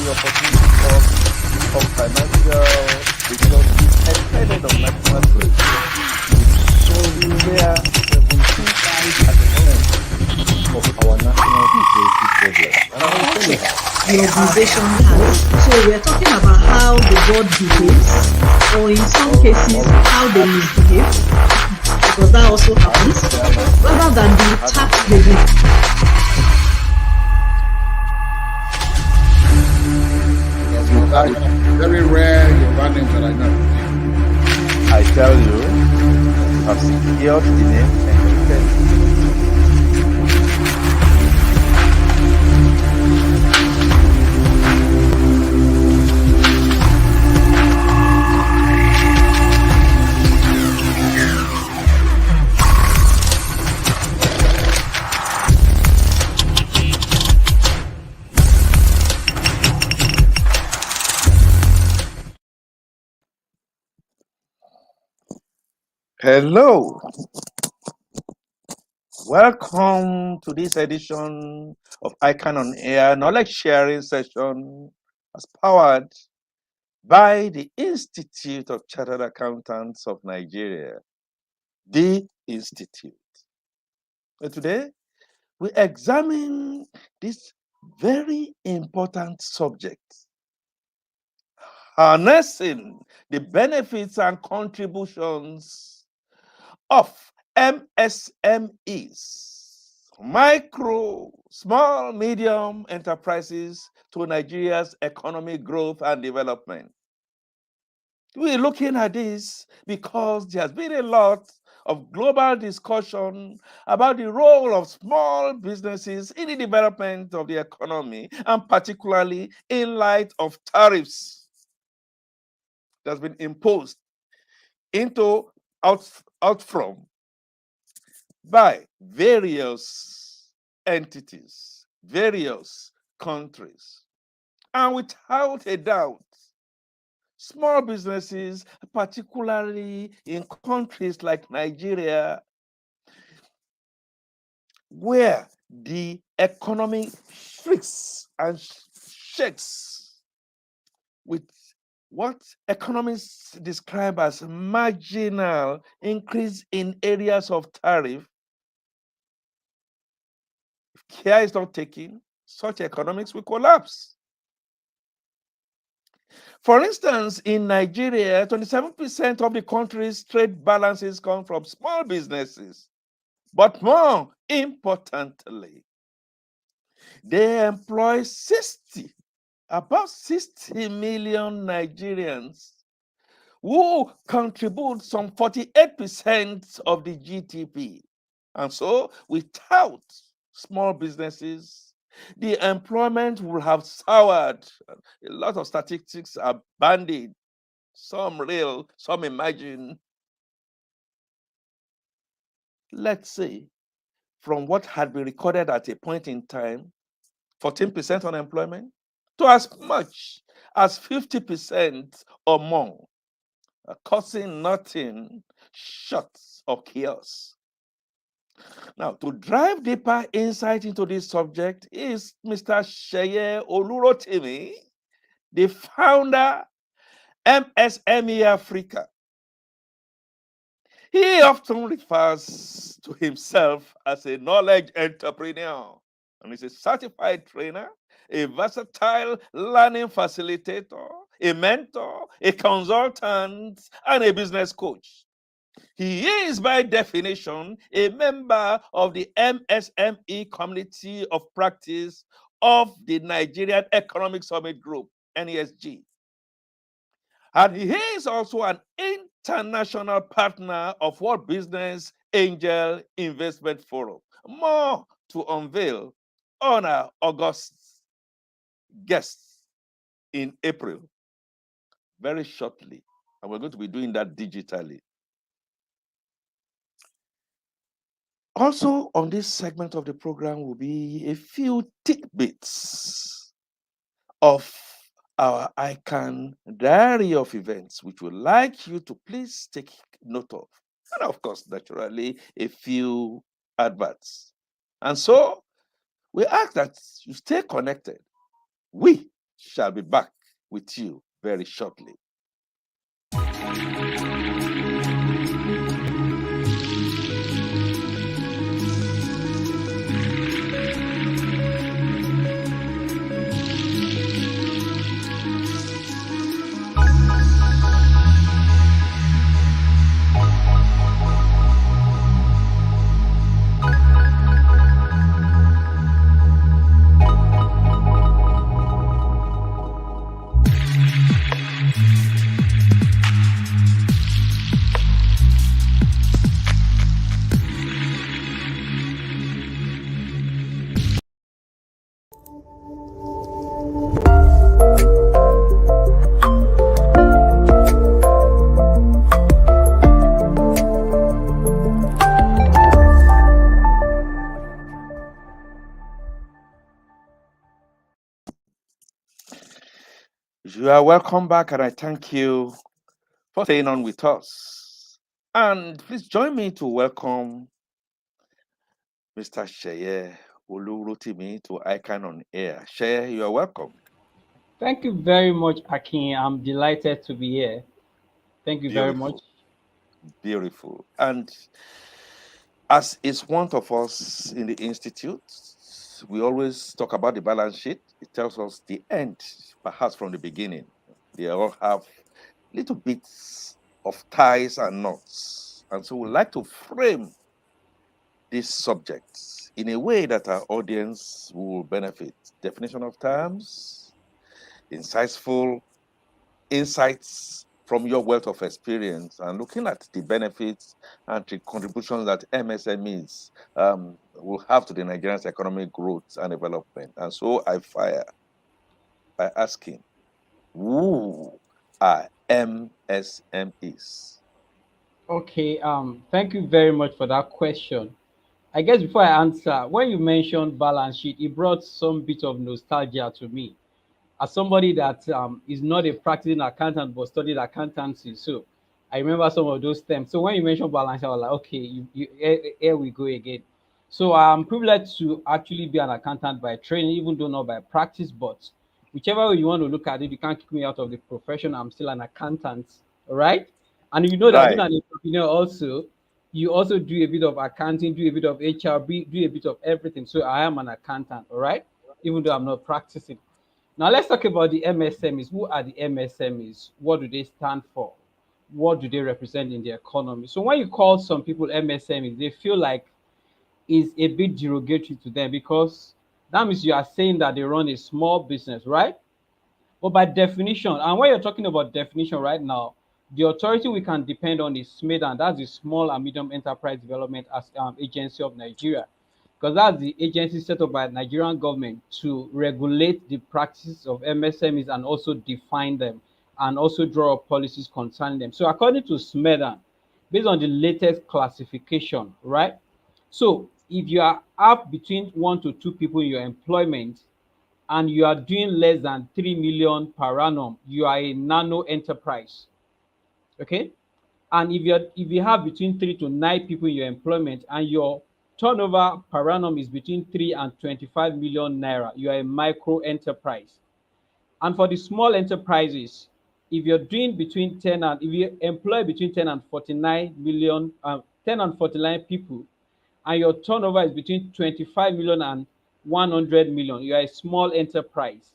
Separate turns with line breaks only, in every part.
the opportunity to talk of financial resources dependent on national grid. So there are 17 sides at the moment of our national security problem. And I will tell you how.
The organization has. So we're talking about how the board behaves, or in some cases, how they misbehave, because that also happens, rather than the tax they do.
Very rare Yoruba names that I know.
I tell you, you have secured the name and hello. Welcome to this edition of ICAN on Air knowledge sharing session as powered by the Institute of Chartered Accountants of Nigeria, the Institute. And today, we examine this very important subject, harnessing the benefits and contributions of MSMEs, micro, small, medium enterprises to Nigeria's economic growth and development. We're looking at this because there has been a lot of global discussion about the role of small businesses in the development of the economy, and particularly in light of tariffs that's been imposed out from by various entities, various countries. And without a doubt, small businesses, particularly in countries like Nigeria, where the economy shrinks and shakes with what economists describe as marginal increase in areas of tariff, if care is not taken, such economics will collapse. For instance, in Nigeria, 27% of the country's trade balances come from small businesses. But more importantly, they employ about 60 million Nigerians who contribute some 48% of the GDP. And so, without small businesses, the employment will have soured. A lot of statistics are bandied, some real, some imagined. Let's say, from what had been recorded at a point in time, 14% unemployment, to as much as 50% or more, causing nothing short of chaos. Now, to drive deeper insight into this subject is Mr. Sheye Olurotimi, the founder, MSME Africa. He often refers to himself as a knowledge entrepreneur, and he's a certified trainer, a versatile learning facilitator, a mentor, a consultant, and a business coach. He is, by definition, a member of the MSME Community of Practice of the Nigerian Economic Summit Group, NESG. And he is also an international partner of World Business Angel Investment Forum. More to unveil on our August guests in April, very shortly. And we're going to be doing that digitally. Also, on this segment of the program will be a few tidbits of our ICAN diary of events, which we'd like you to please take note of. And of course, naturally, a few adverts. And so we ask that you stay connected. We shall be back with you very shortly. You are welcome back, and I thank you for staying on with us. And please join me to welcome Mr. Sheye Olurotimi to ICAN on Air. Sheye, you are welcome.
Thank you very much, Akin. I'm delighted to be here. Thank you very much.
Beautiful, beautiful. And as is one of us in the Institute, we always talk about the balance sheet. It tells us the end, perhaps from the beginning. They all have little bits of ties and knots. And so we like to frame these subjects in a way that our audience will benefit. Definition of terms, insightful insights from your wealth of experience, and looking at the benefits and the contributions that MSMEs will have to the Nigerian's economic growth and development. And so I fire by asking, who are MSMEs?
Okay, thank you very much for that question. I guess before I answer, when you mentioned balance sheet, it brought some bit of nostalgia to me. As somebody that is not a practicing accountant but studied accountancy, so I remember some of those terms. So when you mentioned balance sheet, I was like, okay, here we go again. So I'm privileged to actually be an accountant by training, even though not by practice, but whichever way you want to look at it, you can't kick me out of the profession. I'm still an accountant, all right? And you know that being
Right,
an entrepreneur also, you also do a bit of accounting, do a bit of HRB, do a bit of everything. So I am an accountant, all right? Even though I'm not practicing. Now let's talk about the MSMEs. Who are the MSMEs? What do they stand for? What do they represent in the economy? So when you call some people MSMEs, they feel like it's a bit derogatory to them because that means you are saying that they run a small business, right? But by definition, and when you're talking about definition right now, the authority we can depend on is SMEs, and that's the Small and Medium Enterprise Development Agency of Nigeria, because that's the agency set up by the Nigerian government to regulate the practices of MSMEs and also define them and also draw up policies concerning them. So according to SMEDAN, based on the latest classification, right? So if you are up between 1 to 2 people in your employment, and you are doing less than 3 million per annum, you are a nano enterprise. Okay. And if you have between 3 to 9 people in your employment and your turnover per annum is between 3 and 25 million naira, you are a micro enterprise. And for the small enterprises, if you're doing between 10 and if you employ between 10 and 49 million, 10 and 49 people, and your turnover is between 25 million and 100 million, you are a small enterprise.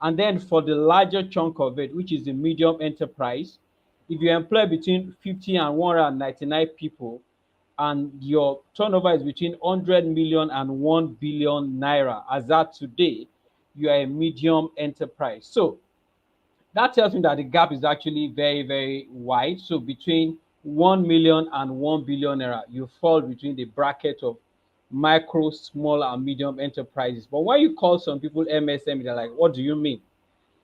And then for the larger chunk of it, which is the medium enterprise, if you employ between 50 and 199 people, and your turnover is between 100 million and 1 billion naira, as that today, you are a medium enterprise. So that tells me that the gap is actually very, very wide. So between 1 million and 1 billion naira, you fall between the bracket of micro, small, and medium enterprises. But when you call some people MSME, they're like, what do you mean?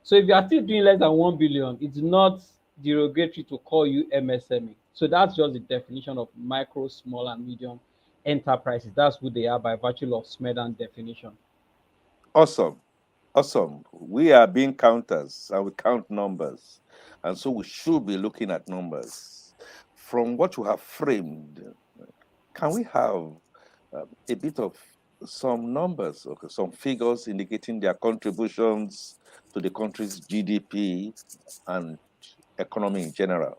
So if you are still doing less than 1 billion, it's not derogatory to call you MSME. So that's just the definition of micro, small, and medium enterprises. That's who they are by virtue of SMEDAN definition.
awesome. Awesome. We are being counters and we count numbers. And so we should be looking at numbers. From what you have framed, can we have a bit of some numbers, okay, some figures indicating their contributions to the country's GDP and economy in general?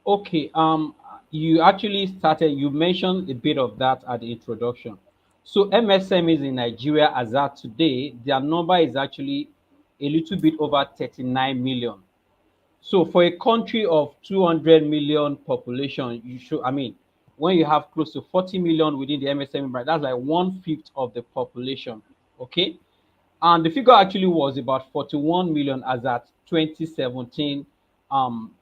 Okay, you actually started, you mentioned a bit of that at the introduction. So MSMEs in Nigeria as at today, their number is actually a little bit over 39 million. So for a country of 200 million population, you should, I mean, when you have close to 40 million within the MSME bracket, that's like 1/5 of the population. Okay. And the figure actually was about 41 million as at 2017, um,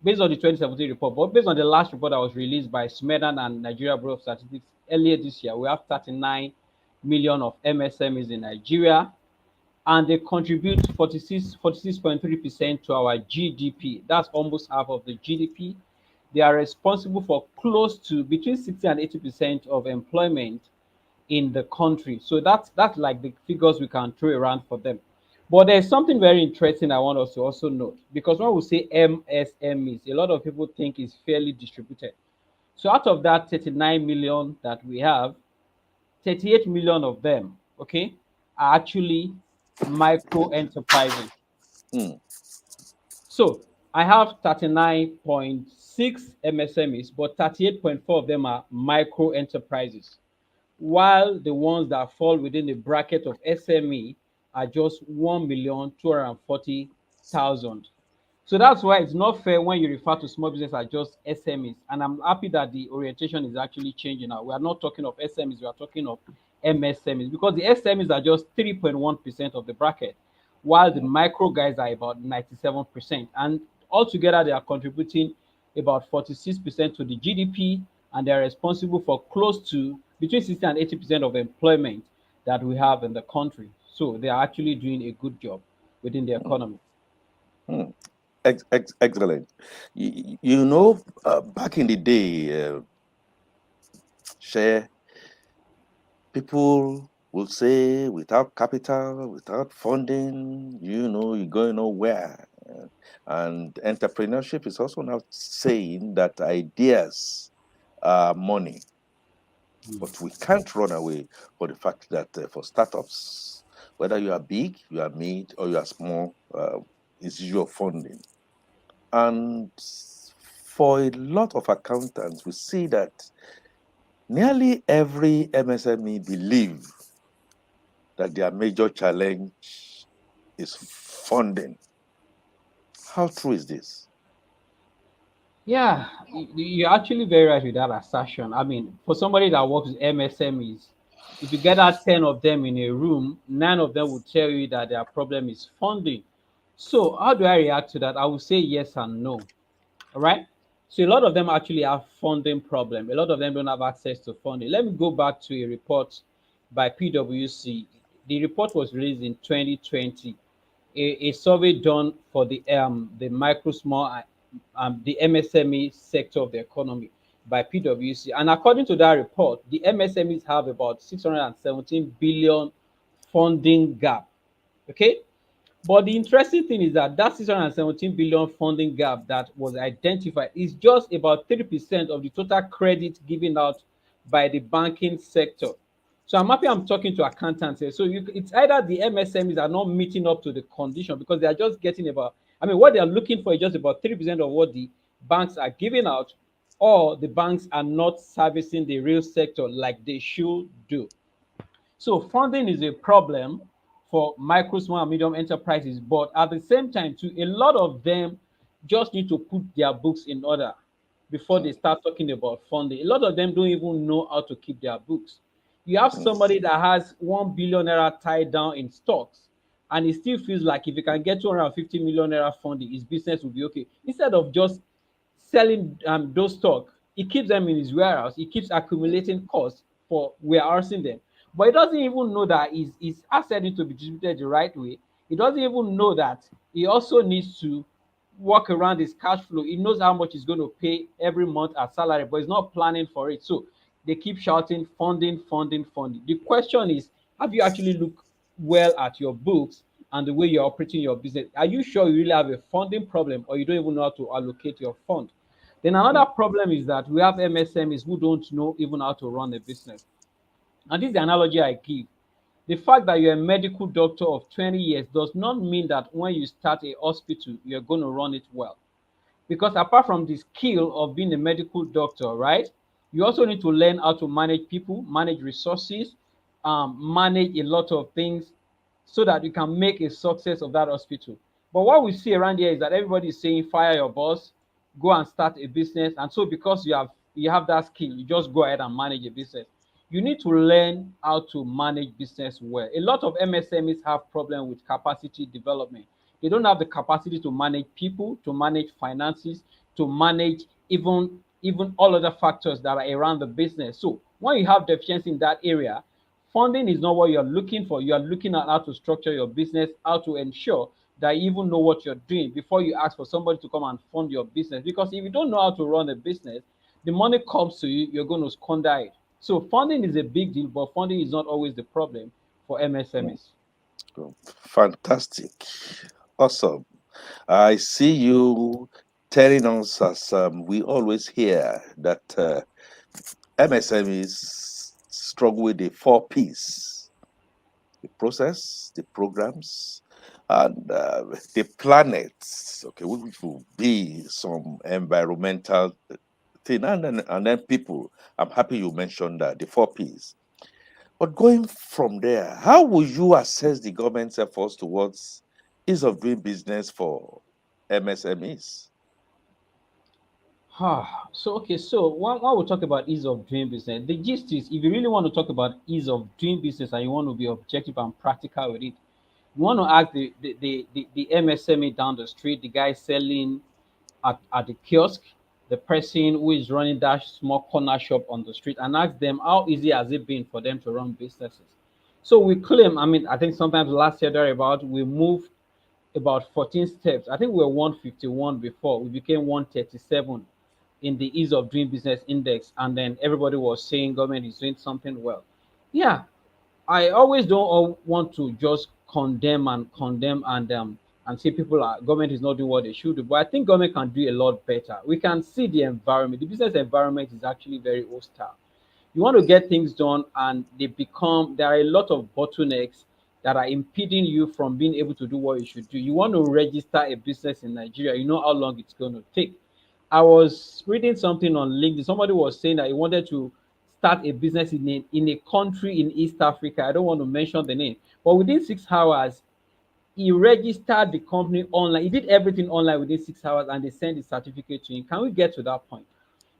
based on the 2017 report. But based on the last report that was released by SMEs and Nigeria Bureau of Statistics earlier this year, we have 39 million of MSMEs in Nigeria, and they contribute 46.3% to our GDP. That's almost half of the GDP. They are responsible for close to between 60 and 80% of employment in the country. So that's like the figures we can throw around for them. But there's something very interesting I want us to also note, because when we say MSMEs, a lot of people think it's fairly distributed. So out of that 39 million that we have, 38 million of them, okay, are actually micro enterprises.
Hmm.
So I have 39.6 MSMEs, but 38.4 of them are micro enterprises, while the ones that fall within the bracket of SME are just 1,240,000. So that's why it's not fair when you refer to small business as just SMEs. And I'm happy that the orientation is actually changing now. We are not talking of SMEs, we are talking of MSMEs, because the SMEs are just 3.1% of the bracket, while the micro guys are about 97%. And altogether, they are contributing about 46% to the GDP, and they're responsible for close to between 60 and 80% of employment that we have in the country. So they are actually doing a good job within the economy.
Hmm. Excellent. You know, back in the day, share people will say without capital, without funding, you're going nowhere. And entrepreneurship is also now saying that ideas are money. But we can't run away for the fact that for startups, whether you are big, you are mid, or you are small, it's your funding. And for a lot of accountants, we see that nearly every MSME believe that their major challenge is funding. How true is this?
Yeah, you're actually very right with that assertion. I mean, for somebody that works with MSMEs, if you get out 10 of them in a room, 9 of them will tell you that their problem is funding. So, how do I react to that? I will say yes and no. All right. So, a lot of them actually have funding problem. A lot of them don't have access to funding. Let me go back to a report by PwC. The report was released in 2020, a survey done for the micro small the MSME sector of the economy by PwC. And according to that report, the MSMEs have about 617 billion funding gap. Okay. But the interesting thing is that that 617 billion funding gap that was identified is just about 3% of the total credit given out by the banking sector. So I'm happy I'm talking to accountants here. So it's either the MSMEs are not meeting up to the condition because they are just getting about, I mean, what they are looking for is just about 3% of what the banks are giving out, or the banks are not servicing the real sector like they should do. So funding is a problem for micro, small, and medium enterprises, but at the same time, too, a lot of them just need to put their books in order before they start talking about funding. A lot of them don't even know how to keep their books. You have somebody that has 1 billion naira tied down in stocks, and he still feels like if he can get 250 million naira funding, his business will be okay. Instead of just selling those stock, he keeps them in his warehouse. He keeps accumulating costs for warehousing them, but he doesn't even know that his asset need to be distributed the right way. He doesn't even know that he also needs to work around his cash flow. He knows how much he's going to pay every month as salary, but he's not planning for it. So they keep shouting funding, funding, funding. The question is, have you actually looked well at your books and the way you're operating your business? Are you sure you really have a funding problem, or you don't even know how to allocate your fund? Then another problem is that we have MSMEs who don't know even how to run a business. And this is the analogy I give. The fact that you're a medical doctor of 20 years does not mean that when you start a hospital, you're going to run it well. Because apart from the skill of being a medical doctor, right, you also need to learn how to manage people, manage resources, manage a lot of things so that you can make a success of that hospital. But what we see around here is that everybody is saying fire your boss, go and start a business. And so because you have that skill, you just go ahead and manage a business. You need to learn how to manage business well. A lot of MSMEs have problem with capacity development. They don't have the capacity to manage people, to manage finances, to manage even all other factors that are around the business. So when you have deficiency in that area, funding is not what you're looking for. You are looking at how to structure your business, how to ensure that you even know what you're doing before you ask for somebody to come and fund your business. Because if you don't know how to run a business, the money comes to you, you're going to squander it. So funding is a big deal, but funding is not always the problem for
Mm.
MSMEs.
So, fantastic. Awesome. I see you telling us, as we always hear, that MSMEs struggle with the four P's: the process, the programs, and the planets, okay, which will be some environmental thing, and then people. I'm happy you mentioned that, the four P's. But going from there, how will you assess the government's efforts towards ease of doing business for MSMEs?
So when we talk about ease of doing business, the gist is if you really want to talk about ease of doing business and you want to be objective and practical with it, you want to ask the MSME down the street, the guy selling at the kiosk, the person who is running that small corner shop on the street, and ask them how easy has it been for them to run businesses. So we claim, I mean, I think sometimes last year thereabout, we moved about 14 steps. I think we were 151 before. We became 137 in the ease of doing business index. And then everybody was saying government is doing something well. Yeah, I always don't want to just condemn and say people are government is not doing what they should do. But I think government can do a lot better. We can see the environment. The business environment is actually very hostile. You want to get things done and there are a lot of bottlenecks that are impeding you from being able to do what you should do. You want to register a business in Nigeria, you know how long it's going to take. I was reading something on LinkedIn. Somebody was saying that he wanted to start a business in a country in East Africa. I don't want to mention the name, but within 6 hours he registered the company online. He did everything online within 6 hours and they sent the certificate to him. Can we get to that point?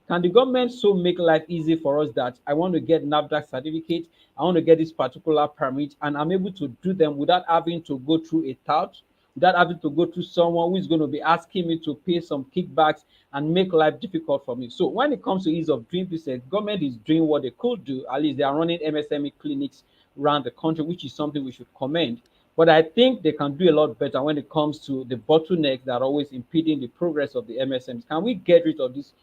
Can the government so make life easy for us that I want to get NAFDAC certificate, I want to get this particular permit, and I'm able to do them without having to go through a tout, without having to go through someone who is going to be asking me to pay some kickbacks and make life difficult for me. So when it comes to ease of doing business, government is doing what they could do. At least they are running MSME clinics around the country, which is something we should commend. But I think they can do a lot better when it comes to the bottlenecks that are always impeding the progress of the MSMs. Can we get rid of these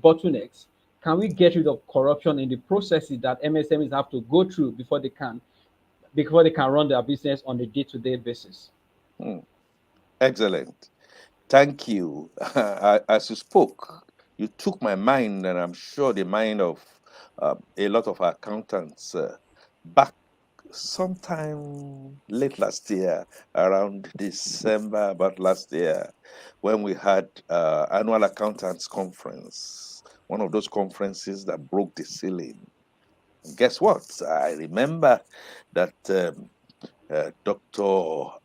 bottlenecks? Can we get rid of corruption in the processes that MSMEs have to go through before they can run their business on a day-to-day basis?
Hmm, excellent. Thank you. As you spoke, you took my mind, and I'm sure the mind of a lot of accountants back sometime late last year, around December, about last year, when we had annual accountants conference, one of those conferences that broke the ceiling. And guess what? I remember that Dr.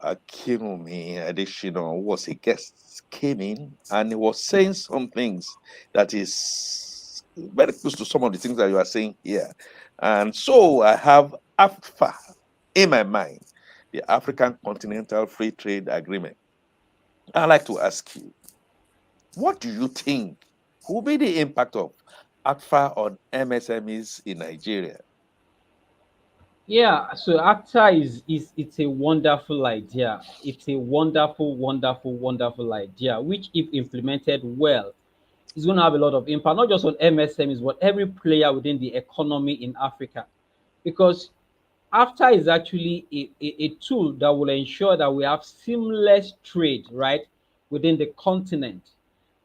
Akinwumi Adesina, who was a guest, came in and he was saying some things that is very close to some of the things that you are saying here. And so I have AFTA in my mind, the African Continental Free Trade Agreement. I'd like to ask you, what do you think will be the impact of AFTA on MSMEs in Nigeria?
Yeah, so ACTA is it's a wonderful idea. It's a wonderful idea, which if implemented well, is going to have a lot of impact, not just on MSMEs, but every player within the economy in Africa. Because AFTA is actually a tool that will ensure that we have seamless trade, right, within the continent.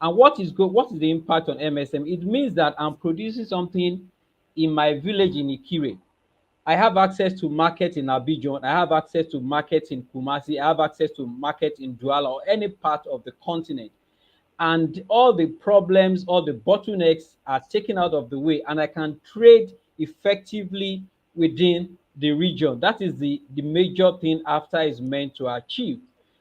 And what is good? What is the impact on MSM? It means that I'm producing something in my village in Ikire I have access to market in Abidjan, I have access to market in Kumasi, I have access to market in Douala or any part of the continent, and all the problems, all the bottlenecks are taken out of the way, and I can trade effectively within the region. That is the major thing after is meant to achieve.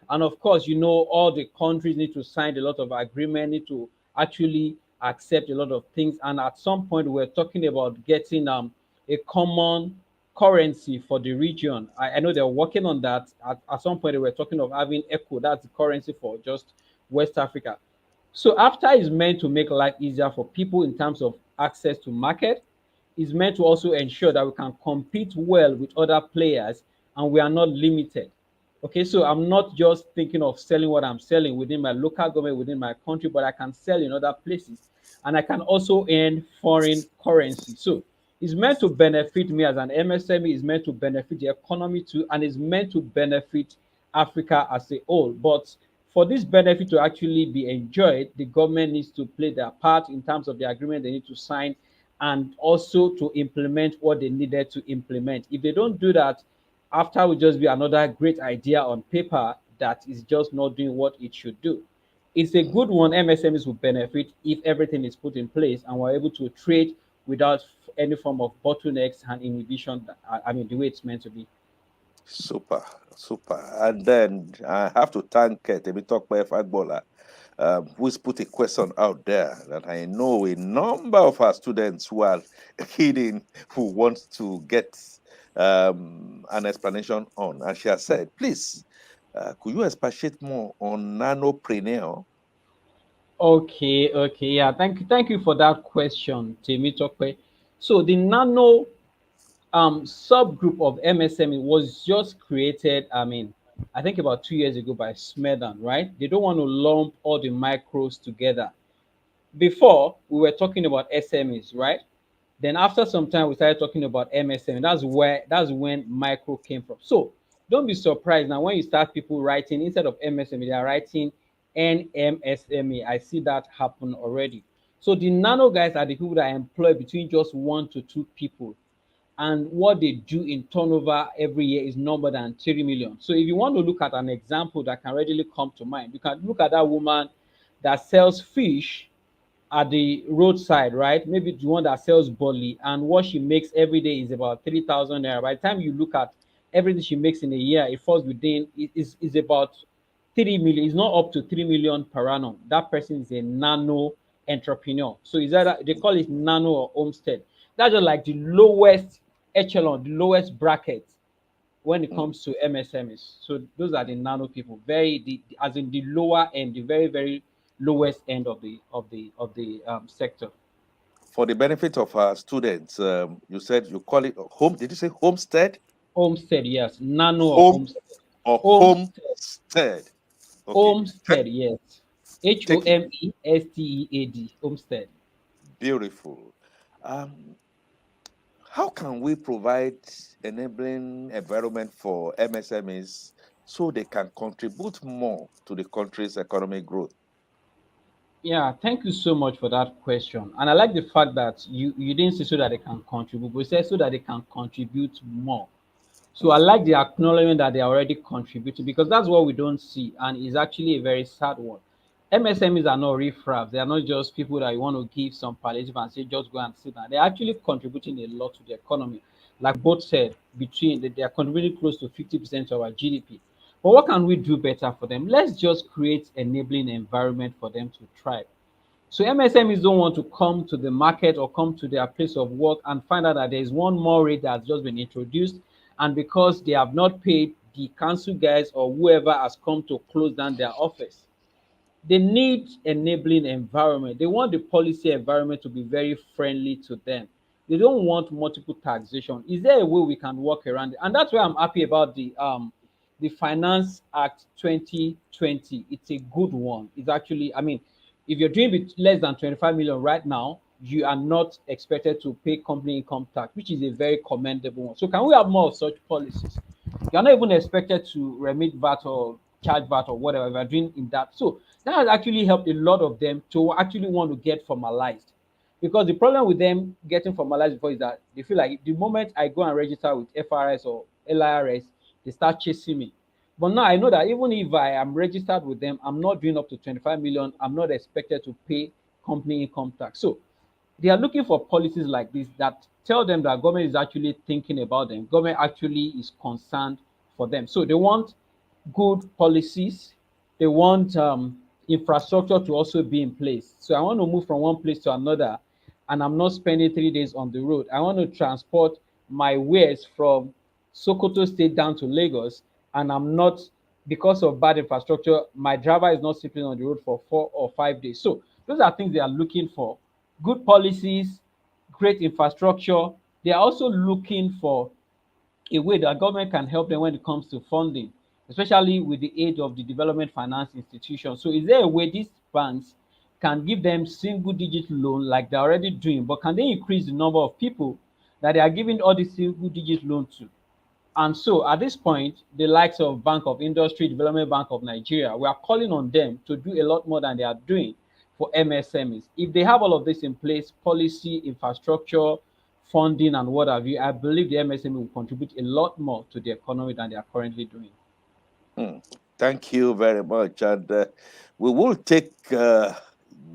And of course, all the countries need to sign a lot of agreement, need to actually accept a lot of things. And at some point, we're talking about getting a common currency for the region. I know they're working on that. At some point, they were talking of having ECHO, that's the currency for just West Africa. So after is meant to make life easier for people in terms of access to market, is meant to also ensure that we can compete well with other players and we are not limited. Okay, so I'm not just thinking of selling what I'm selling within my local government, within my country, but I can sell in other places and I can also earn foreign currency. So it's meant to benefit me as an MSME, it's meant to benefit the economy too, and it's meant to benefit Africa as a whole. But for this benefit to actually be enjoyed, the government needs to play their part in terms of the agreement they need to sign and also to implement what they needed to implement. If they don't do that, after will just be another great idea on paper that is just not doing what it should do. It's a good one. MSMEs will benefit if everything is put in place and we're able to trade without any form of bottlenecks and inhibition. I mean, the way it's meant to be.
Super, super. And then I have to thank Temitope Fagbola, who's put a question out there that I know a number of our students who are kidding, who want to get an explanation on. And she has said, please, could you expatiate more on nanopreneur?
Okay, yeah. Thank you for that question, Temitope. So the nano subgroup of MSME was just created, I mean, I think about 2 years ago by Smedan, right? They don't want to lump all the micros together. Before, we were talking about SMEs, right? Then after some time, we started talking about MSME. That's when micro came from. So don't be surprised now when you start people writing instead of MSME, they are writing NMSME. I see that happen already. So the nano guys are the people that employ between just 1 to 2 people, and what they do in turnover every year is no more than 30 million. So if you want to look at an example that can readily come to mind, you can look at that woman that sells fish at the roadside, right? Maybe the one that sells barley, and what she makes every day is about 3,000 naira. By the time you look at everything she makes in a year, it falls within is about 3 million. It's not up to 3 million per annum. That person is a nano entrepreneur. So is that they call it nano or homestead? That's just like the lowest echelon, the lowest bracket when it comes to MSMEs. So those are the nano people, as in the lower end, the very lowest end of the sector.
For the benefit of our students, you said you call it home. Did you say homestead?
Homestead, yes, nano or
Home
homestead.
or
Homestead,
homestead? Okay.
homestead, yes.
Take it.
HOMESTEAD, homestead.
Beautiful. Um, how can we provide enabling environment for MSMEs so they can contribute more to the country's economic growth?
Yeah, thank you so much for that question. And I like the fact that you didn't say so that they can contribute, but you said so that they can contribute more. So I
Mm.
like the acknowledgement that they are already contributing, because that's what we don't see, and it's actually a very sad one. MSMEs are not riffraffs. They are not just people that you want to give some palliative and say just go and sit down. They're actually contributing a lot to the economy. Like both said, they are contributing close to 50% of our GDP. But what can we do better for them? Let's just create enabling environment for them to thrive. So MSMEs don't want to come to the market or come to their place of work and find out that there is one more rate that has just been introduced, and because they have not paid, the council guys or whoever has come to close down their office. They need enabling environment. They want the policy environment to be very friendly to them. They don't want multiple taxation. Is there a way we can work around it? And that's why I'm happy about the Finance Act 2020. It's a good one. It's actually, I mean, if you're doing with less than 25 million right now, you are not expected to pay company income tax, which is a very commendable one. So can we have more of such policies? You're not even expected to remit VAT or charge VAT or whatever you're doing in that. So that has actually helped a lot of them to actually want to get formalized. Because the problem with them getting formalized before is that they feel like the moment I go and register with FRS or LIRS, they start chasing me. But now I know that even if I am registered with them, I'm not doing up to 25 million. I'm not expected to pay company income tax. So they are looking for policies like this that tell them that government is actually thinking about them. Government actually is concerned for them. So they want good policies. They want infrastructure to also be in place. So I want to move from one place to another, and I'm not spending 3 days on the road. I want to transport my wares from Sokoto State down to Lagos, and I'm not, because of bad infrastructure, my driver is not sitting on the road for 4 or 5 days. So those are things they are looking for: good policies, great infrastructure. They are also looking for a way that government can help them when it comes to funding, especially with the aid of the development finance institutions. So is there a way these banks can give them single digit loan like they're already doing, but can they increase the number of people that they are giving all these single digit loans to? And so at this point, the likes of Bank of Industry, Development Bank of Nigeria, we are calling on them to do a lot more than they are doing for MSMEs. If they have all of this in place, policy, infrastructure, funding, and what have you, I believe the MSME will contribute a lot more to the economy than they are currently doing.
Hmm. Thank you very much. And we will take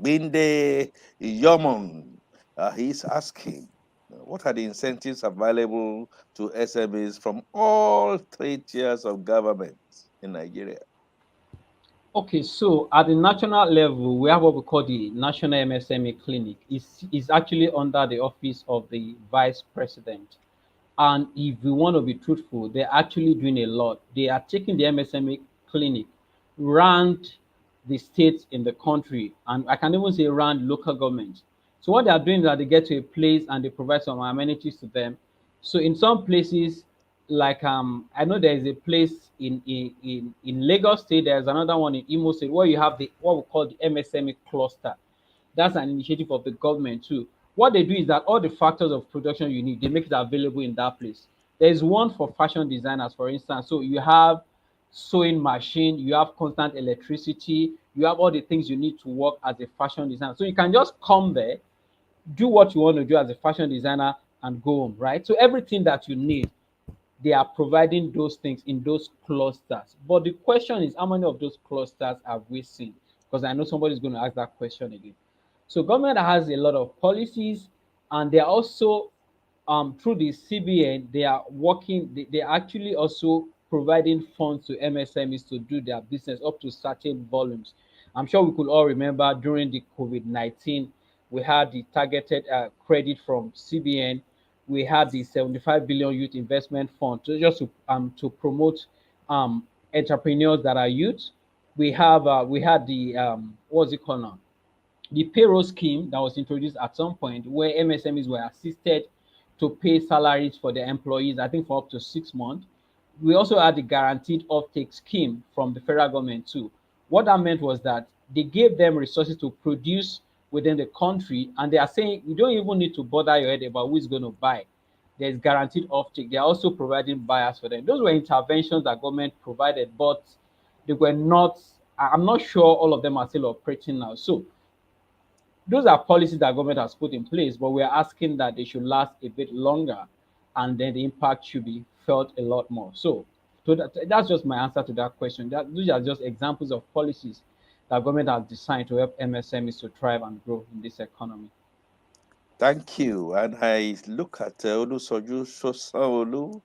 Binde Yomon. He's asking, what are the incentives available to SMEs from all three tiers of government in Nigeria?
Okay, so at the national level, we have what we call the National MSME Clinic. It's actually under the office of the Vice President. And if we want to be truthful, they're actually doing a lot. They are taking the MSME clinic around the states in the country, and I can even say around local governments. So what they are doing is that they get to a place and they provide some amenities to them. So in some places, like I know there is a place in Lagos State, there's another one in Imo State where you have the what we call the MSME cluster. That's an initiative of the government too. What they do is that all the factors of production you need, they make it available in that place. There's one for fashion designers, for instance. So you have sewing machine, you have constant electricity, you have all the things you need to work as a fashion designer. So you can just come there, do what you want to do as a fashion designer, and go home, right? So everything that you need, they are providing those things in those clusters. But the question is, how many of those clusters have we seen? Because I know somebody's going to ask that question again. So government has a lot of policies, and they are also through the CBN, they are working. They are actually also providing funds to MSMEs to do their business up to certain volumes. I'm sure we could all remember during the COVID-19, we had the targeted credit from CBN. We had the 75 billion youth investment fund to just to promote entrepreneurs that are youth. We had the what's it called now, the payroll scheme that was introduced at some point where MSMEs were assisted to pay salaries for their employees, I think for up to 6 months. We also had the guaranteed offtake scheme from the federal government too. What that meant was that they gave them resources to produce within the country, and they are saying you don't even need to bother your head about who is going to buy. There's guaranteed offtake. They are also providing buyers for them. Those were interventions that government provided, but they were not. I'm not sure all of them are still operating now. So those are policies that government has put in place, but we're asking that they should last a bit longer, and then the impact should be felt a lot more. So that's just my answer to that question. These are just examples of policies that government has designed to help MSMEs to thrive and grow in this economy.
Thank you. And I look at Olusoju Sosaolu,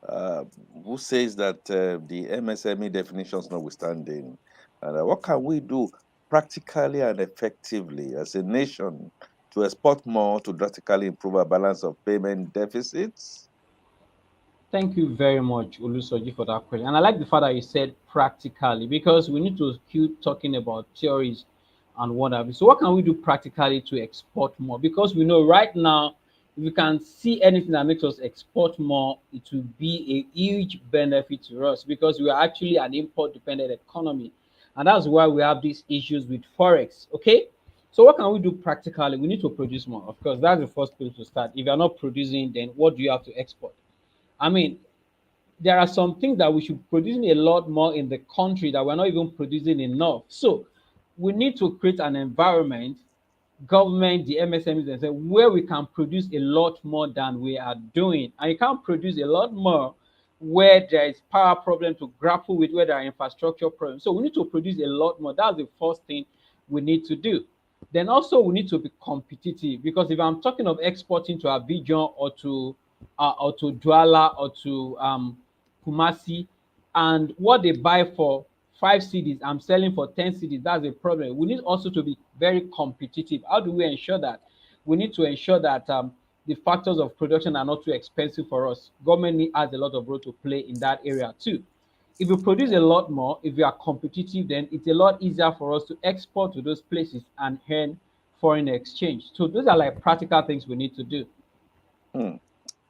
uh, who says that the MSME definitions notwithstanding, and what can we do practically and effectively as a nation to export more to drastically improve our balance of payment deficits?
Thank you very much, Olusoji, for that question. And I like the fact that you said practically, because we need to keep talking about theories and what have you. So, what can we do practically to export more? Because we know right now, if we can see anything that makes us export more, it will be a huge benefit to us because we are actually an import dependent economy. And that's why we have these issues with Forex. Okay. So, what can we do practically? We need to produce more. Of course, that's the first place to start. If you're not producing, then what do you have to export? I mean, there are some things that we should be producing a lot more in the country that we're not even producing enough. So we need to create an environment government, the MSMEs themselves, where we can produce a lot more than we are doing. And you can't produce a lot more where there is power problem to grapple with, where there are infrastructure problems. So we need to produce a lot more. That's the first thing we need to do. Then also we need to be competitive, because if I'm talking of exporting to Abidjan or to Douala or to Kumasi, and what they buy for 5 cedis, I'm selling for 10 cedis. That's a problem. We need also to be very competitive. How do we ensure that? We need to ensure that the factors of production are not too expensive for us. Government has a lot of role to play in that area too. If we produce a lot more, if we are competitive, then it's a lot easier for us to export to those places and earn foreign exchange. So those are like practical things we need to do.
Hmm.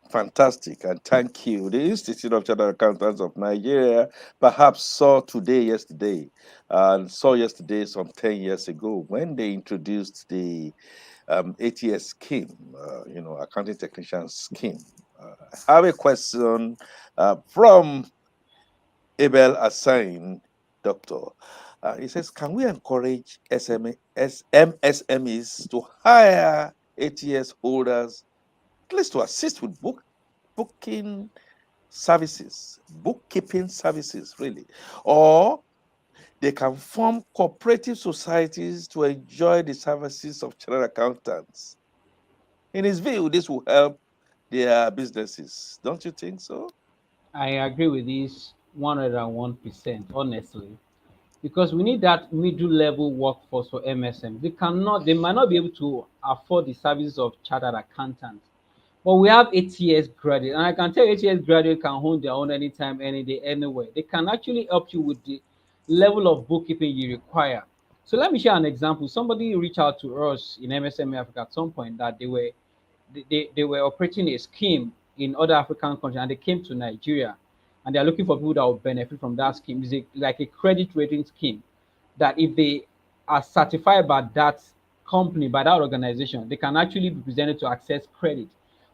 Fantastic, and thank you. The Institute of Chartered Accountants of Nigeria perhaps saw today, yesterday, and saw yesterday some 10 years ago when they introduced the ATS scheme, accounting technician scheme. I have a question from Abel Assign, doctor. He says, can we encourage MSMEs to hire ATS holders, at least to assist with bookkeeping services, really? Or they can form cooperative societies to enjoy the services of chartered accountants. In his view, this will help their businesses. Don't you think so?
I agree with this 101%, honestly, because we need that middle level workforce for MSM. They might not be able to afford the services of chartered accountants, but we have ATS graduate, and I can tell you ATS graduate can hold their own anytime, any day, anywhere. They can actually help you with the level of bookkeeping you require. So let me share an example. Somebody reached out to us in MSME Africa at some point that they were operating a scheme in other African countries, and they came to Nigeria, and they are looking for people that will benefit from that scheme. It's like a credit rating scheme that if they are certified by that company, by that organization, they can actually be presented to access credit.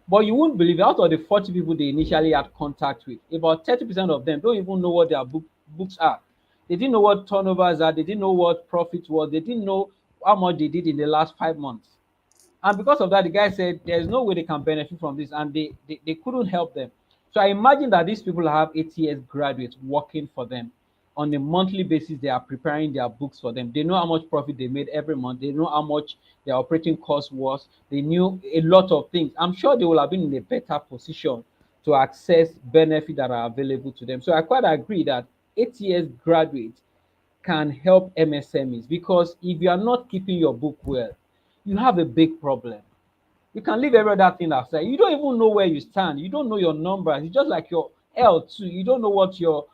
But you won't believe it, out of the 40 people they initially had contact with, about 30% of them don't even know what their books are. They didn't know what turnovers are, they didn't know what profit was, they didn't know how much they did in the last 5 months. And because of that, the guy said there's no way they can benefit from this, and they couldn't help them. So I imagine that these people have ATS graduates working for them on a monthly basis. They are preparing their books for them. They know how much profit they made every month. They know how much their operating cost was. They knew a lot of things. I'm sure they will have been in a better position to access benefits that are available to them. So I quite agree that ATS graduates can help MSMEs, because if you are not keeping your book well, you have a big problem. You can leave every other thing aside. You don't even know where you stand. You don't know your numbers. It's just like your health too. You don't know what your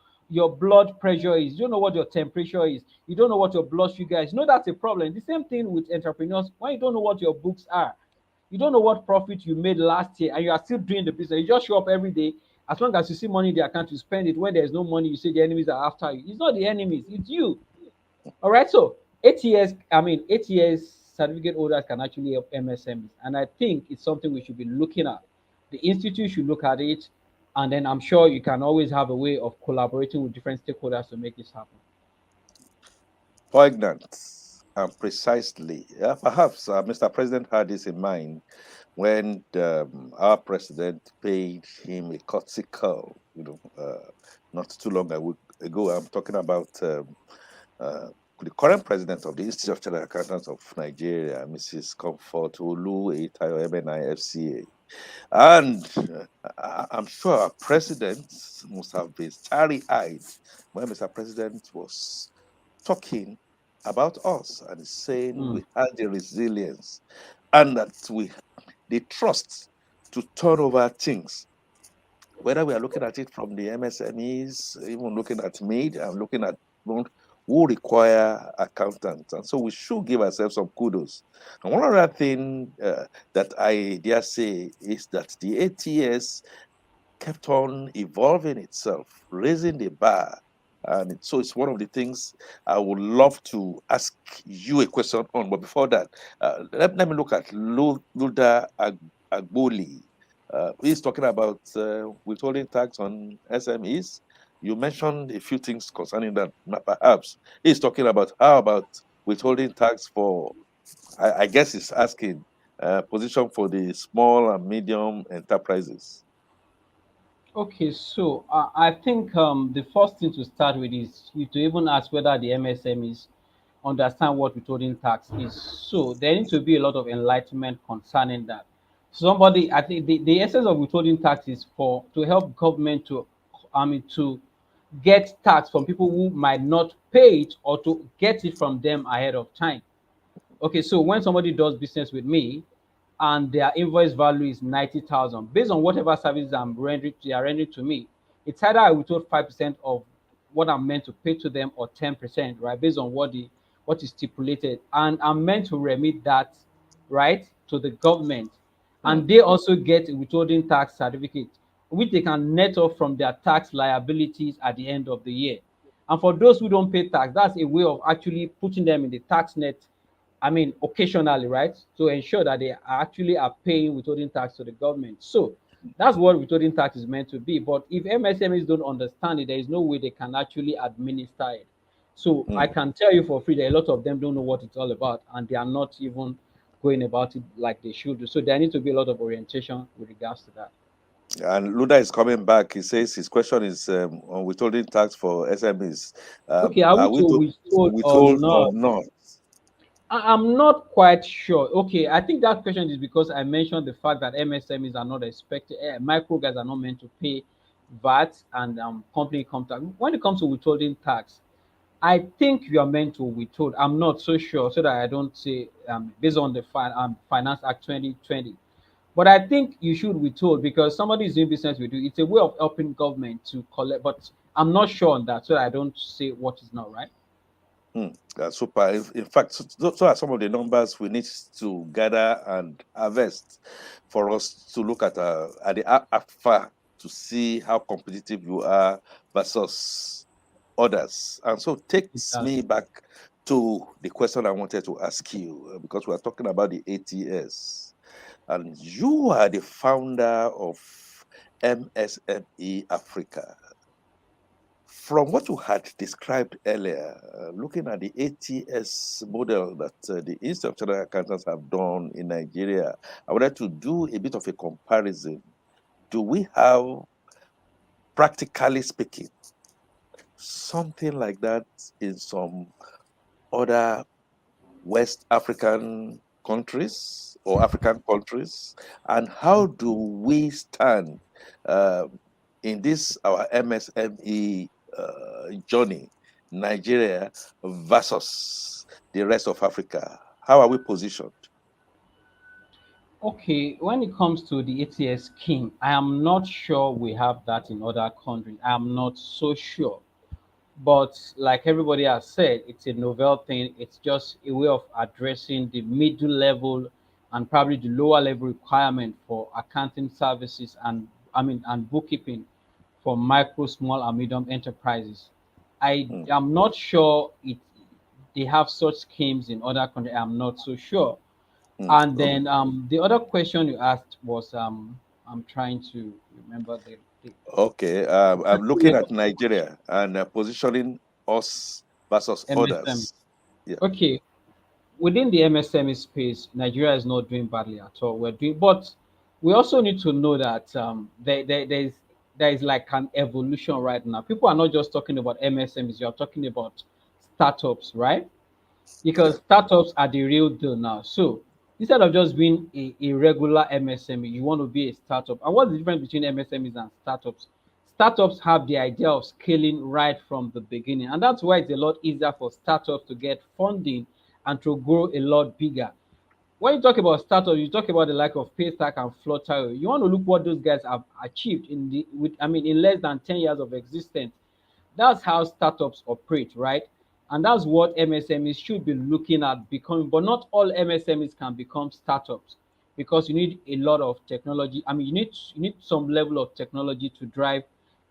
blood pressure is. You don't know what your temperature is. You don't know what your blood sugar is. You know that's a problem. The same thing with entrepreneurs. When you don't know what your books are, you don't know what profit you made last year, and you are still doing the business. You just show up every day. As long as you see money in the account, you spend it. When there's no money, you say the enemies are after you. It's not the enemies. It's you. All right, so ATS certificate holders can actually help MSMEs, and I think it's something we should be looking at. The institute should look at it, and then I'm sure you can always have a way of collaborating with different stakeholders to make this happen.
Poignant and precisely. Yeah, perhaps Mr. President had this in mind when our president paid him a courtesy call, not too long ago. I'm talking about uh, the current president of the Institute of Chartered Accountants of Nigeria, Mrs. Comfort Olu Eitayo MNI FCA. And I'm sure our president must have been starry-eyed when Mr. President was talking about us and saying
Mm.
we had the resilience and that we the trust to turn over things, whether we are looking at it from the MSMEs, even looking at me, I'm looking at who require accountants. And so we should give ourselves some kudos. And one other thing that I dare say is that the ATS kept on evolving itself, raising the bar. And so it's one of the things I would love to ask you a question on. But before that, let me look at Luda Agboli. He's talking about withholding tax on SMEs. You mentioned a few things concerning that. Perhaps he's talking about how about withholding tax for I guess it's asking position for the small and medium enterprises.
Okay, so I think the first thing to start with is you to even ask whether the MSMEs understand what withholding tax is. So there needs to be a lot of enlightenment concerning that. Somebody, I think the essence of withholding tax is for to help government to, to get tax from people who might not pay it or to get it from them ahead of time. Okay, so when somebody does business with me and their invoice value is 90,000, based on whatever services they are rendering to me, it's either I withhold 5% of what I'm meant to pay to them or 10%, right? Based on what is stipulated. And I'm meant to remit that, right, to the government.
Hmm,
And they also get a withholding tax certificate, which they can net off from their tax liabilities at the end of the year. And for those who don't pay tax, that's a way of actually putting them in the tax net, occasionally, right? To ensure that they actually are paying withholding tax to the government. So that's what withholding tax is meant to be. But if MSMEs don't understand it, there is no way they can actually administer it. So I
hmm.
can tell you for free that a lot of them don't know what it's all about and they are not even going about it like they should do. So there needs to be a lot of orientation with regards to that.
And Luda is coming back. He says his question is on withholding tax for SMEs.
Okay, are we
Are we
to
to
withhold or
withhold or
not?
not?
I'm not quite sure. Okay, I think that question is because I mentioned the fact that MSMEs are not expected, micro guys are not meant to pay VAT and company income tax. When it comes to withholding tax, I think you are meant to withhold. I'm not so sure, so that I don't say based on the Finance Act 2020. But I think you should withhold because somebody is doing business with you. It's a way of helping government to collect. But I'm not sure on that, so that I don't say what is not right.
Hmm, that's super. In fact, so are some of the numbers we need to gather and harvest for us to look at the AFA to see how competitive you are versus others. And so takes me
Exactly.
back to the question I wanted to ask you because we are talking about the ATS, and you are the founder of MSME Africa. From what you had described earlier, looking at the ATS model that the Institute of Chartered Accountants have done in Nigeria, I wanted to do a bit of a comparison. Do we have, practically speaking, something like that in some other West African countries or African countries? And how do we stand uh, in this our MSME journey, Nigeria versus the rest of Africa? How are we positioned?
Okay, when it comes to the ATS scheme, I am not sure we have that in other countries. I am not so sure. But like everybody has said, it's a novel thing. It's just a way of addressing the middle level and probably the lower level requirement for accounting services and and bookkeeping for micro, small, and medium enterprises. I
Hmm,
am not sure it they have such schemes in other countries. I'm not so sure.
hmm.
And then the other question you asked was I'm trying to remember the
Okay, I'm looking
yeah,
at Nigeria and positioning us versus
MSM.
others. Yeah,
Okay, within the MSME space, Nigeria is not doing badly at all. We're doing, but we also need to know that there is like an evolution right now. People are not just talking about MSMEs; you are talking about startups, right?
yeah.
Because startups are the real deal now. So instead of just being a regular MSME, you want to be a startup. And what's the difference between MSMEs and startups? Startups have the idea of scaling right from the beginning, and that's why it's a lot easier for startups to get funding and to grow a lot bigger. When you talk about startups, you talk about the like of Paystack and Flutter. You want to look what those guys have achieved in the with in less than 10 years of existence. That's how startups operate, right? And that's what MSMEs should be looking at becoming. But not all MSMEs can become startups because you need a lot of technology. You need some level of technology to drive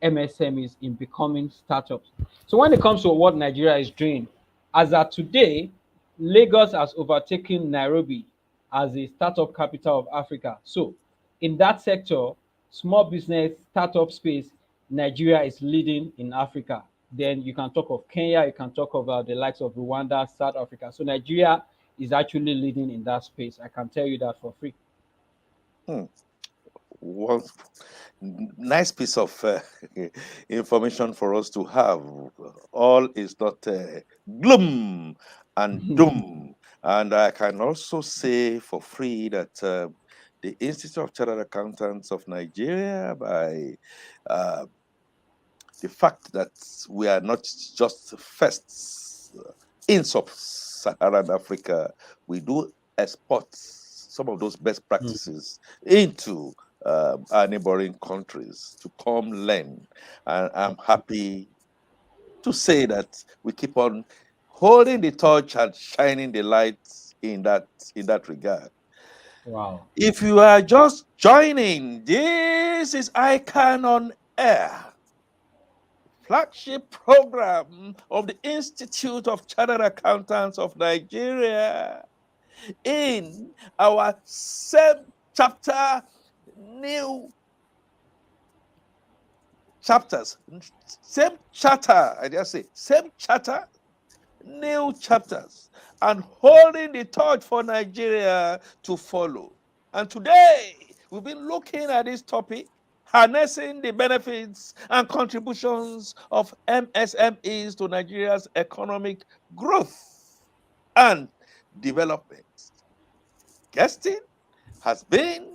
MSMEs in becoming startups. So when it comes to what Nigeria is doing, as of today, Lagos has overtaken Nairobi as a startup capital of Africa. So in that sector, small business startup space, Nigeria is leading in Africa. Then you can talk of Kenya, you can talk of the likes of Rwanda, South Africa. So Nigeria is actually leading in that space. I can tell you that for free.
Well, nice piece of information for us to have. All is not gloom and doom. And I can also say for free that the Institute of Chartered Accountants of Nigeria, by uh, the fact that we are not just first in sub-Saharan Africa, we do export some of those best practices into our neighboring countries to come learn. And I'm happy to say that we keep on holding the torch and shining the light in that regard.
Wow.
If you are just joining, this is ICAN on Air, flagship program of the Institute of Chartered Accountants of Nigeria, in our same chapter, new chapters, same charter, I just say, same charter, new chapters, and holding the torch for Nigeria to follow. And today, we've been looking at this topic, harnessing the benefits and contributions of MSMEs to Nigeria's economic growth and development. Guesting has been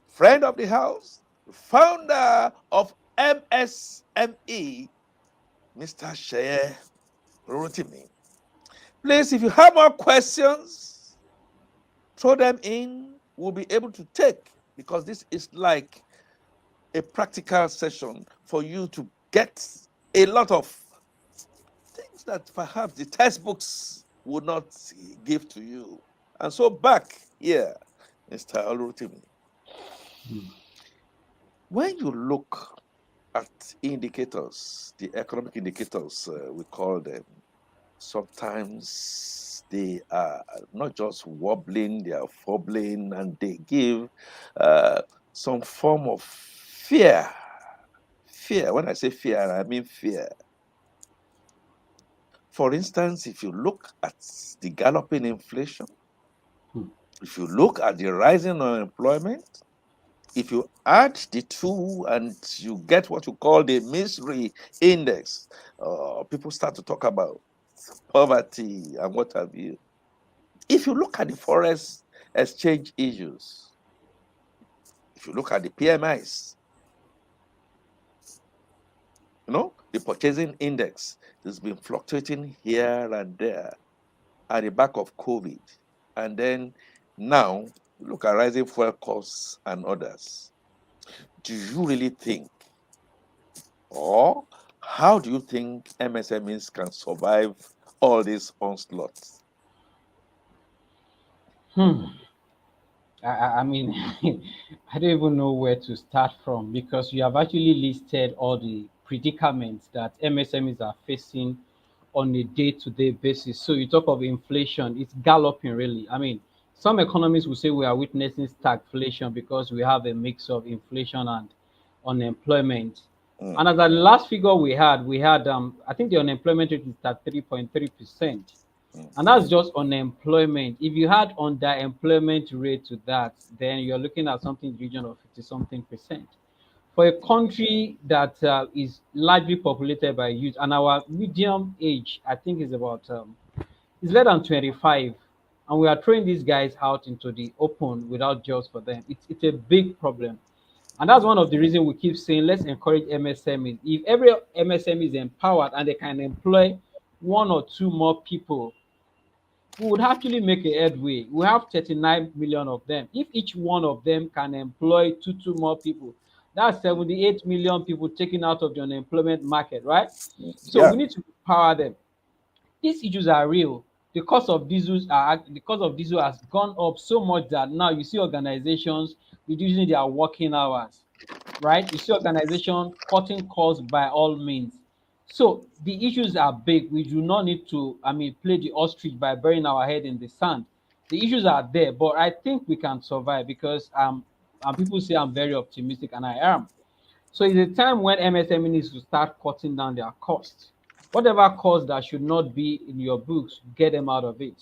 friend of the house, founder of MSME, Mr. Sheye Rotimi. Please, if you have more questions, throw them in. We'll be able to take, because this is like a practical session for you to get a lot of things that perhaps the textbooks would not give to you. And so back here, Mr. Olurutimi, when you look at indicators, the economic indicators, we call them, sometimes they are not just wobbling, they are wobbling, and they give some form of fear. Fear. When I say fear, I mean fear. For instance, if you look at the galloping inflation, if you look at the rising unemployment, if you add the two and you get what you call the misery index, people start to talk about poverty and what have you. If you look at the foreign exchange issues, if you look at the PMIs, the purchasing index has been fluctuating here and there at the back of COVID. And then now, look at rising fuel costs and others. Do you really think, or how do you think MSMEs can survive all these onslaughts?
I mean, I don't even know where to start from, because you have actually listed all the predicaments that MSMEs are facing on a day-to-day basis. So you talk of inflation, it's galloping really. I mean, some economists will say we are witnessing stagflation because we have a mix of inflation and unemployment. And as the last figure we had I think the unemployment rate is at 3.3%. And that's just unemployment. If you had underemployment rate to that, then you're looking at something in the region of 50 something percent. For a country that is largely populated by youth, and our medium age, I think, is about is less than 25, and we are throwing these guys out into the open without jobs for them. It's a big problem. And that's one of the reasons we keep saying let's encourage MSMEs. If every MSME is empowered and they can employ one or two more people, we would actually make a headway. We have 39 million of them. If each one of them can employ two more people, that's 78 million people taken out of the unemployment market, right? So
Yeah.
we need to empower them. These issues are real. The cost of diesel has gone up so much that now you see organizations reducing their working hours, right? You see organization cutting costs by all means. So the issues are big. We do not need to, play the ostrich by burying our head in the sand. The issues are there, but I think we can survive because and people say I'm very optimistic, and I am. So it's a time when MSME needs to start cutting down their costs. Whatever costs that should not be in your books, get them out of it.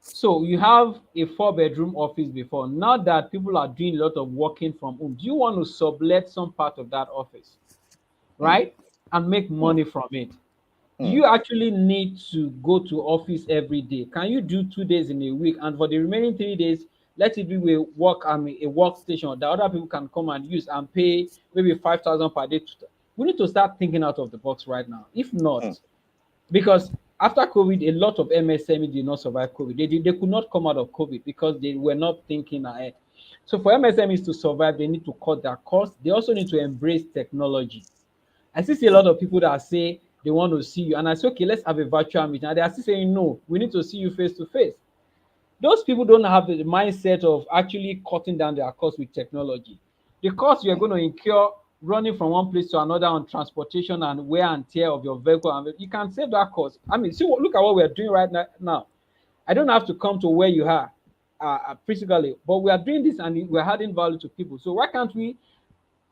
So you have a 4-bedroom office before. Now that people are doing a lot of working from home, do you want to sublet some part of that office,
mm,
right? And make
mm,
money from it? Do
mm,
you actually need to go to office every day? Can you do 2 days in a week, and for the remaining 3 days, let it be a work, a workstation that other people can come and use and pay maybe 5,000 per day? We need to start thinking out of the box right now. If
mm.
not, because after COVID, a lot of MSME did not survive COVID. They could not come out of COVID because they were not thinking ahead. So for MSMEs to survive, they need to cut their costs. They also need to embrace technology. I still see a lot of people that say they want to see you, and I say, okay, let's have a virtual meeting. And they are still saying, no, we need to see you face to face. Those people don't have the mindset of actually cutting down their costs with technology. The cost you're going to incur running from one place to another on transportation and wear and tear of your vehicle, and you can save that cost. I mean, see, look at what we're doing right now. I don't have to come to where you are physically, but we are doing this and we're adding value to people. So why can't we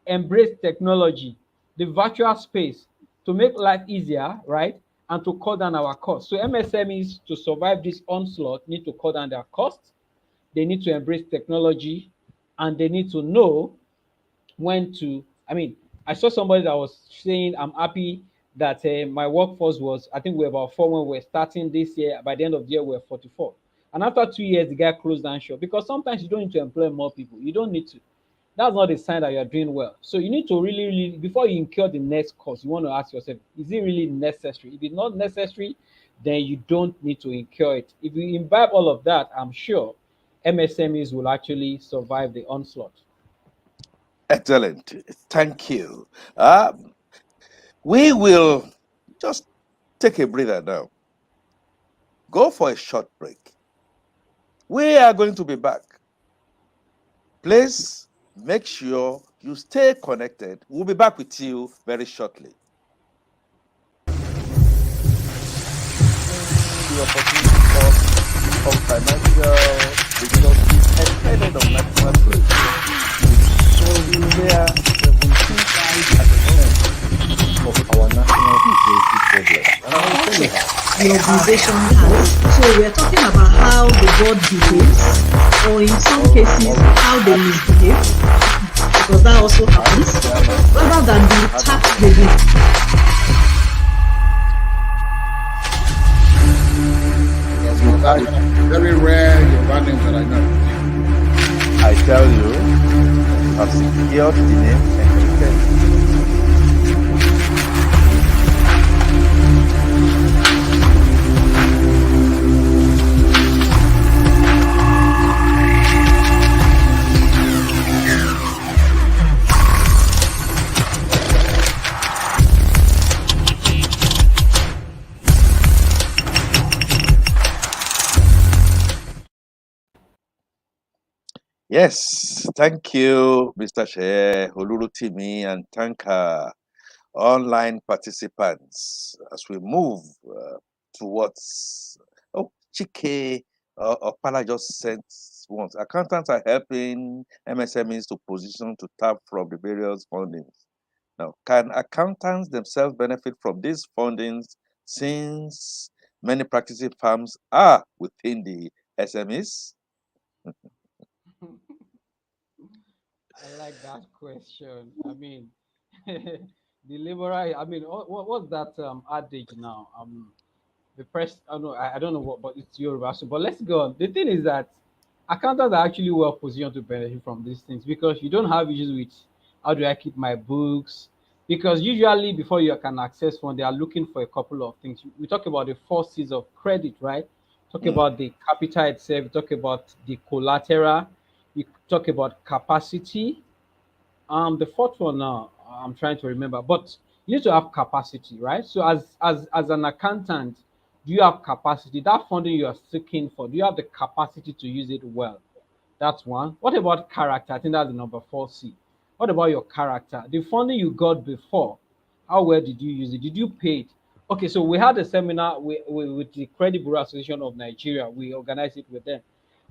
embrace technology, the virtual space, to make life easier, right? And to cut down our costs. So MSMEs, to survive this onslaught, need to cut down their costs. They need to embrace technology, and they need to know when to. I mean, I saw somebody that was saying, I'm happy that my workforce was, I think we're about 4 when we're starting this year. By the end of the year, we're 44. And after 2 years, the guy closed down shop because sometimes you don't need to employ more people. You don't need to. That's not a sign that you're doing well. So you need to really, really, before you incur the next cost, you want to ask yourself, is it really necessary? If it's not necessary, then you don't need to incur it. If you imbibe all of that, I'm sure MSMEs will actually survive the onslaught.
Excellent. Thank you. We will just take a breather now. Go for a short break. We are going to be back. Please make sure you stay connected. We'll be back with you very shortly. The opportunity to talk of financial resources independent of national trade. So we share 17 sides at the end of our national security problem. And I will tell you how.
The organization has. So we're talking about how the board behaves, or in some cases, how they misbehave, because that also happens, rather than the tax they do.
Very rare your bad names that I know.
I tell you, I've secured the name and yes, thank you, Mr. Shea, Holurutimi, and thank our online participants as we move towards. Oh, Chike or Pala just sent once. Accountants are helping MSMEs to position to tap from the various fundings. Now, can accountants themselves benefit from these fundings since many practicing firms are within the SMEs?
I like that question. I mean, the laborer. I mean, what's that adage now? The press. I don't know. I don't know what, but it's Yoruba. So, but let's go on. The thing is that accountants are actually well positioned to benefit from these things because you don't have issues with how do I keep my books. Because usually before you can access one, they are looking for a couple of things. We talk about the 4 C's of credit, right? Talk
Mm,
about the capital itself. We talk about the collateral. We talk about capacity. The fourth one now, I'm trying to remember, but you need to have capacity, right? So as an accountant, do you have capacity? That funding you are seeking for, do you have the capacity to use it well? That's one. What about character? I think that's the number 4 C. What about your character? The funding you got before, how well did you use it? Did you pay it? Okay, so we had a seminar with the Credit Bureau Association of Nigeria. We organized it with them.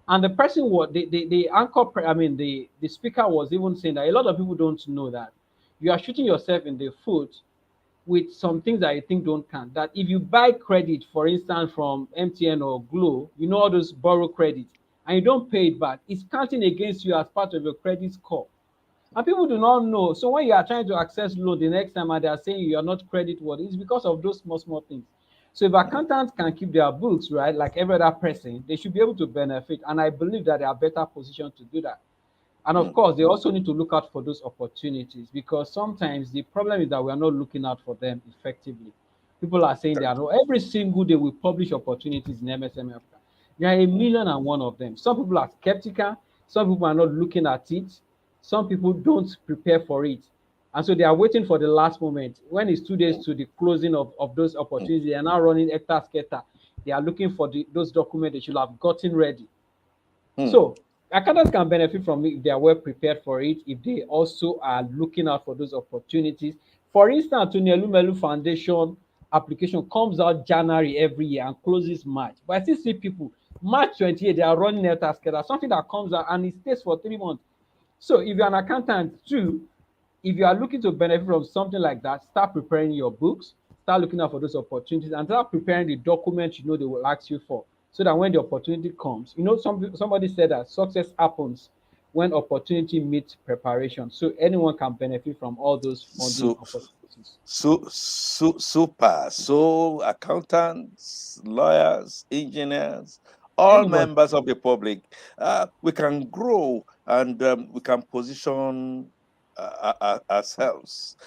And the person was the anchor, I mean, the speaker was even saying that a lot of people don't know that you are shooting yourself in the foot with some things that you think don't count. That if you buy credit, for instance, from MTN or Glo, you know all those borrow credit, and you don't pay it back, it's counting against you as part of your credit score. And people do not know. So when you are trying to access loan the next time and they are saying you are not credit worthy, it's because of those small, small things. So if accountants can keep their books, right, like every other person, they should be able to benefit. And I believe that they are better positioned to do that. And of course, they also need to look out for those opportunities, because sometimes the problem is that we are not looking out for them effectively. People are saying they are not. Every single day we publish opportunities in MSME Africa. There are a million and one of them. Some people are skeptical. Some people are not looking at it. Some people don't prepare for it. And so they are waiting for the last moment. When it's 2 days to the closing of those opportunities, they are now running hectare scatter. They are looking for those documents they should have gotten ready. So accountants can benefit from it if they are well prepared for it, if they also are looking out for those opportunities. For instance, Tony Elumelu Foundation application comes out January every year and closes March. But I still see people, March 28th, they are running a task, something that comes out and it stays for 3 months. So if you're an accountant too, if you are looking to benefit from something like that, start preparing your books, start looking out for those opportunities, and start preparing the documents you know they will ask you for. So that when the opportunity comes, somebody said that success happens when opportunity meets preparation. So anyone can benefit from all those funding
So,
opportunities.
super. So, accountants, lawyers, engineers, all
Anybody.
members of the public, we can grow and we can position ourselves.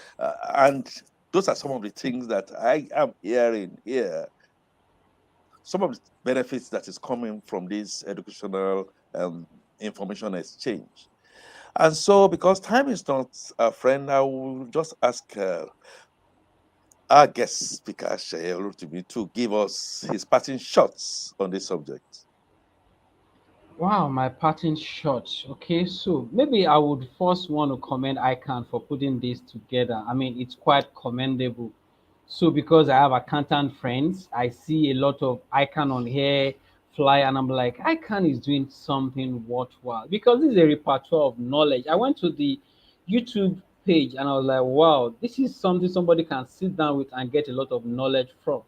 And those are some of the things that I am hearing here. Some of the benefits that is coming from this educational information exchange. And so, because time is not a friend, I will just ask our guest speaker, Shayelu, to me to give us his parting shots on this subject.
Wow, my parting shot. Okay, so maybe I would first want to commend ICAN for putting this together. I mean, it's quite commendable. So because I have accountant friends, I see a lot of ICAN on here fly, and I'm like, ICAN is doing something worthwhile because this is a repertoire of knowledge. I went to the YouTube page and I was like, wow, this is something somebody can sit down with and get a lot of knowledge from.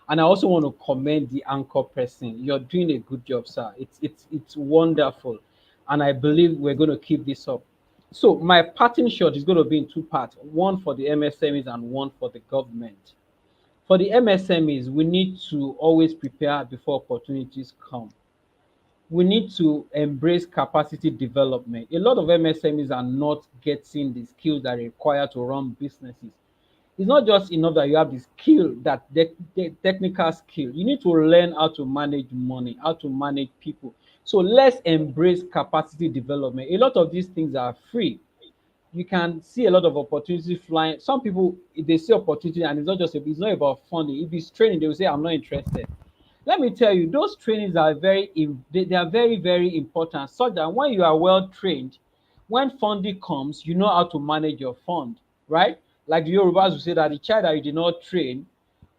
And I also want to commend the anchor person. You're doing a good job, sir. It's wonderful, and I believe we're going to keep this up. So my parting shot is going to be in two parts: one for the MSMEs and one for the government. For the MSMEs, we need to always prepare before opportunities come. We need to embrace capacity development. A lot of MSMEs are not getting the skills that are required to run businesses. It's not just enough that you have the skill, that the technical skill. You need to learn how to manage money, how to manage people. So let's embrace capacity development. A lot of these things are free. You can see a lot of opportunities flying. Some people, if they see opportunity, and it's not about funding. If it's training, they will say, I'm not interested. Let me tell you, those trainings are they are very, very important, so that when you are well trained, when funding comes, you know how to manage your fund, right? Like the Yorubas will say that the child that you did not train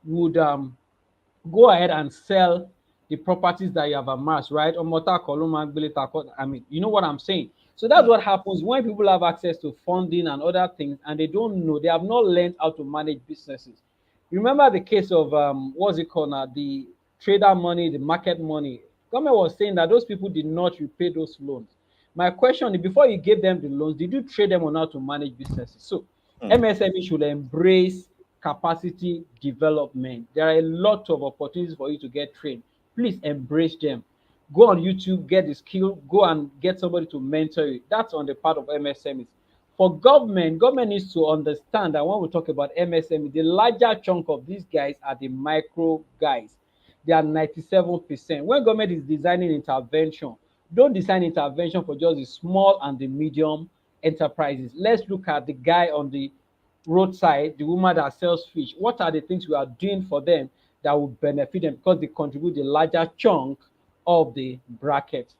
would go ahead and sell the properties that you have amassed, right? I mean, you know what I'm saying. So that's
Mm,
what happens when people have access to funding and other things, and they don't know, they have not learned how to manage businesses. Remember the case of what's it called now? The trader money, the market money. Government was saying that those people did not repay those loans. My question is, before you gave them the loans, did you trade them on how to manage businesses? So
mm,
MSME should embrace capacity development. There are a lot of opportunities for you to get trained. Please embrace them. Go on YouTube, get the skill, go and get somebody to mentor you. That's on the part of MSMEs. For government needs to understand that when we talk about MSME, the larger chunk of these guys are the micro guys. They are 97%. When government is designing intervention, don't design intervention for just the small and the medium enterprises. Let's look at the guy on the roadside, the woman that sells fish. What are the things we are doing for them that will benefit them because they contribute the larger chunk of the bracket?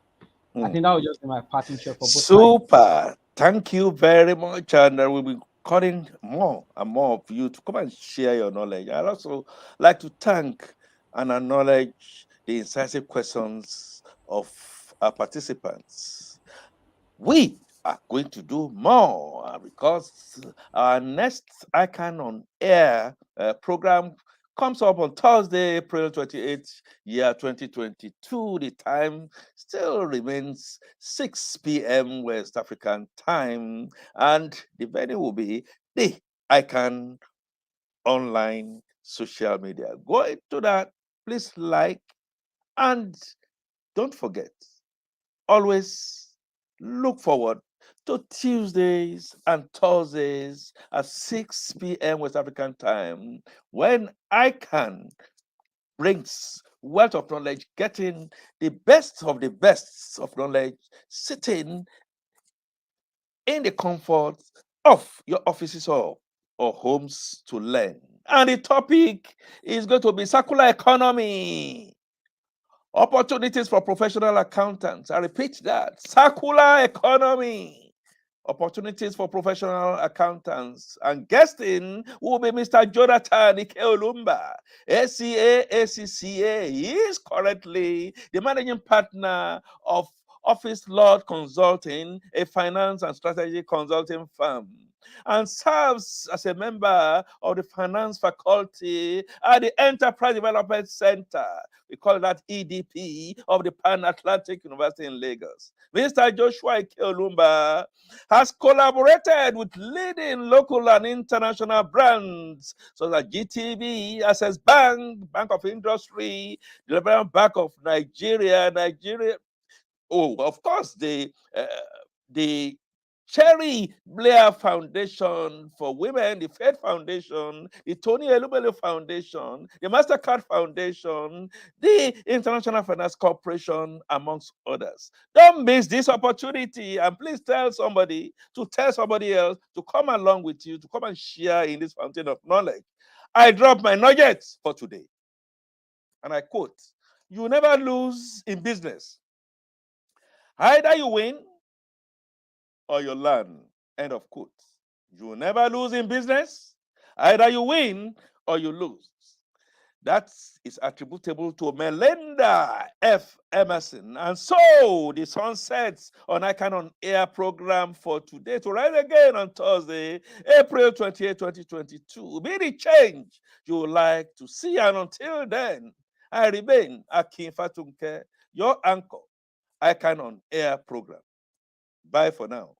I
mm.
think that was just my parting shot for both sides.
Super. Thank you very much. And we'll be calling more and more of you to come and share your knowledge. I'd also like to thank and acknowledge the incisive questions of our participants. We are going to do more. because our next ICAN on Air program comes up on Thursday, April 28th, year 2022. The time still remains 6 p.m. West African time, and the venue will be the ICAN online social media. Go into that, please like, and don't forget, always look forward to Tuesdays and Thursdays at 6 p.m. West African time when ICAN brings wealth of knowledge, getting the best of knowledge, sitting in the comfort of your offices or homes to learn. And the topic is going to be circular economy. Opportunities for professional accountants. I repeat that. Circular economy. Opportunities for professional accountants. And guesting will be Mr. Jonathan Ikeolumba, ACA, ACCA. He is currently the managing partner of Office Lord Consulting, a finance and strategy consulting firm, and serves as a member of the finance faculty at the Enterprise Development Center. We call that EDP of the Pan-Atlantic University in Lagos. Mr. Joshua Ikeolumba has collaborated with leading local and international brands such as GTB, Access Bank, Bank of Industry, Development Bank of Nigeria. Oh, of course, the Cherry Blair Foundation for Women, the Faith Foundation, the Tony Elubele Foundation, the MasterCard Foundation, the International Finance Corporation, amongst others. Don't miss this opportunity, and please tell somebody to tell somebody else to come along with you, to come and share in this fountain of knowledge. I drop my nuggets for today, and I quote, "You never lose in business. Either you win or you learn." End of quote. You never lose in business. Either you win or you lose. That is attributable to Melinda F. Emerson. And so the sun sets on ICAN on Air program for today to rise again on Thursday, April 28, 2022. Be the change you would like to see. And until then, I remain Akin Fatunke, your anchor, ICAN on Air program. Bye for now.